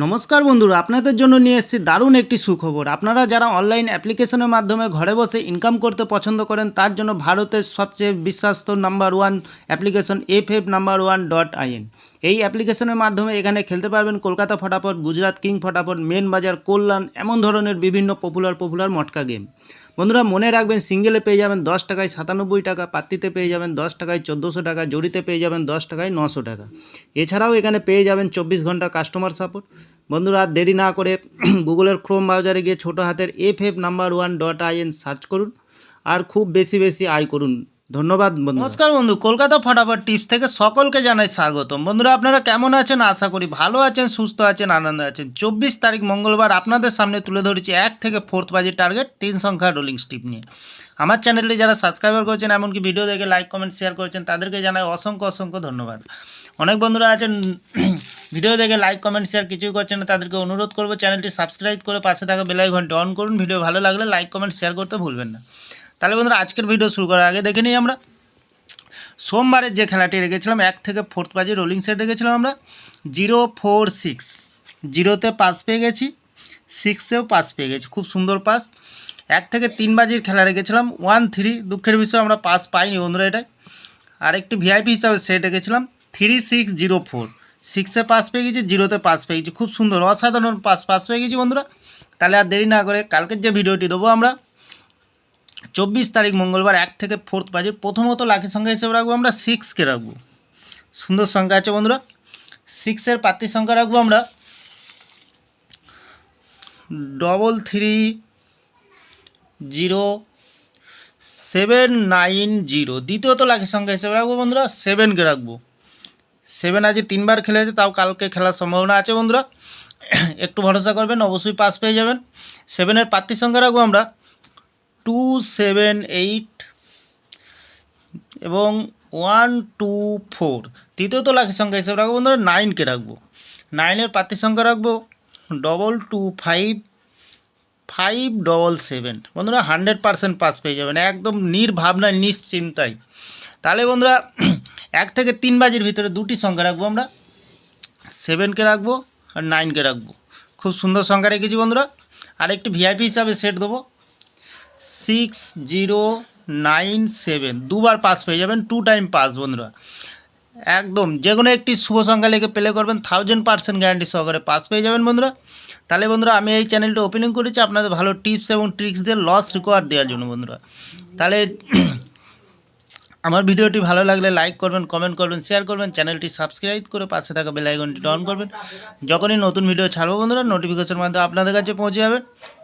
নমস্কার বন্ধুরা, আপনাদের জন্য নিয়ে এসেছি দারুণ একটি সুখবর। আপনারা যারা অনলাইন অ্যাপ্লিকেশনের মাধ্যমে ঘরে বসে ইনকাম করতে পছন্দ করেন, তার জন্য ভারতের সবচেয়ে বিশ্বস্ত নাম্বার ওয়ান অ্যাপ্লিকেশন FF1.in। এই অ্যাপ্লিকেশনের মাধ্যমে এখানে খেলতে পারবেন কলকাতা ফটাফট, গুজরাট কিং ফটাফট, মেন বাজার, কল্যাণ, এমন ধরনের বিভিন্ন পপুলার মটকা গেম। বন্ধুরা মনে রাখবেন, সিঙ্গেলে পেয়ে যাবেন 10 টাকায় 97 টাকা, পাত্তিতে পেয়ে যাবেন 10 টাকায় 1400 টাকা, জড়িতে পেয়ে যাবেন 10 টাকায় 900 টাকা। এছাড়াও এখানে পেয়ে যাবেন 24 ঘন্টা কাস্টমার সাপোর্ট। বন্ধুরা আর দেরি না করে গুগলের ক্রোম ব্রাউজারে গিয়ে ছোটো হাতের FF1.in সার্চ করুন আর খুব বেশি আয় করুন। ধন্যবাদ বন্ধু। নমস্কার বন্ধু, কলকাতা ফটাফট টিপস থেকে সকলকে জানাই স্বাগতম। বন্ধুরা আপনারা কেমন আছেন? আশা করি ভালো আছেন, সুস্থ আছেন, আনন্দে আছেন। 24 তারিখ মঙ্গলবার আপনাদের সামনে তুলে ধরেছি 1 থেকে 4th বাজির টার্গেট 3 সংখ্যা রোলিং স্টিপ নিয়ে। আমার চ্যানেলটি যারা সাবস্ক্রাইবার করেছেন, এমনকি ভিডিও দেখে লাইক কমেন্ট শেয়ার করেছেন, তাদেরকে জানাই অসংখ্য ধন্যবাদ। অনেক বন্ধুরা আছেন ভিডিও দেখে লাইক কমেন্ট শেয়ার কিছুই করছেন না, তাদেরকে অনুরোধ করবো চ্যানেলটি সাবস্ক্রাইব করে পাশে থাকা বেল আইকনটি অন করুন। ভিডিও ভালো লাগলে লাইক কমেন্ট শেয়ার করতে ভুলবেন না। তাহলে বন্ধুরা আজকের ভিডিও শুরু করার আগে দেখে নিই আমরা সোমবারের যে খেলাটি রেখেছিলাম 1 থেকে 4th বাজি রোলিং সেট রেখেছিলাম আমরা 0-4-6। 0তে পাস পেয়ে গেছি, 6এও পাস পেয়ে গেছি, খুব সুন্দর পাস। 1 থেকে 3 বাজির খেলা রেখেছিলাম 1-3। দুঃখের বিষয় আমরা পাস পাইনি বন্ধুরা এটাই। আরেকটি ভিআইপি হিসাবে সেট রেখেছিলাম 3-6-0-4। 6এ পাস পেয়ে গেছি, 0তে পাস পেয়ে গেছি, খুব সুন্দর অসাধারণ পাস পেয়ে গেছি বন্ধুরা। তাহলে আর দেরি না করে কালকের যে ভিডিওটি দেবো আমরা 24 তারিখ মঙ্গলবার 1 থেকে 4th বাজির প্রথমত লাকি সংখ্যা হিসেবে রাখবো আমরা 6কে রাখবো। সুন্দর সংখ্যা আছে বন্ধুরা। 6এর পাত্রী সংখ্যা রাখবো আমরা 330-790। দ্বিতীয়ত লাকি সংখ্যা হিসেবে রাখবো বন্ধুরা 7কে রাখবো। 7 আজ 3বার খেলেছে, তাও কালকে খেলার সম্ভাবনা আছে বন্ধুরা। একটু ভরসা করবেন, অবশ্যই পাস পেয়ে যাবেন। 7এর পাত্রী সংখ্যা রাখবো আমরা 278 এবং 124। তৃতীয়ত লাকি সংখ্যা হিসেবে রাখবো বন্ধুরা 9কে রাখবো। 9এর পাত্রী সংখ্যা রাখবো 225-577। বন্ধুরা 100% পাস পেয়ে যাবেন একদম নির্ভাবনায় নিশ্চিন্তায়। তাহলে বন্ধুরা 1 থেকে 3 বাজির ভিতরে দুটি সংখ্যা রাখবো আমরা, 7কে রাখবো আর 9কে রাখবো। খুব সুন্দর সংখ্যা রেখেছি বন্ধুরা। আর একটি ভিআইপি হিসাবে সেট দেবো 6097। দুবার পাস পেয়ে যাবেন, 2 টাইম পাস বন্ধুরা। একদম যে কোনো একটি শুভ সংখ্যা লিখে প্লে করবেন, 1000% গ্যারান্টি সহকারে পাস পেয়ে যাবেন বন্ধুরা। তাহলে বন্ধুরা আমি এই চ্যানেলটা ওপেনিং করেছি আপনাদের ভালো টিপস এবং ট্রিক্স দিয়ে লস রিকভার দেওয়ার জন্য বন্ধুরা। তাহলে আমার ভিডিওটি ভালো লাগলে লাইক করবেন, কমেন্ট করবেন, শেয়ার করবেন, চ্যানেলটি সাবস্ক্রাইব করে পাশে থাকা বেল আইকনটি অন করবেন। যখনই নতুন ভিডিও ছাড়বো বন্ধুরা নোটিফিকেশন মাধ্যমে আপনাদের কাছে পৌঁছে যাবে।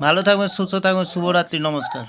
ভালো থাকবেন, সুস্থ থাকবেন, শুভরাত্রি, নমস্কার।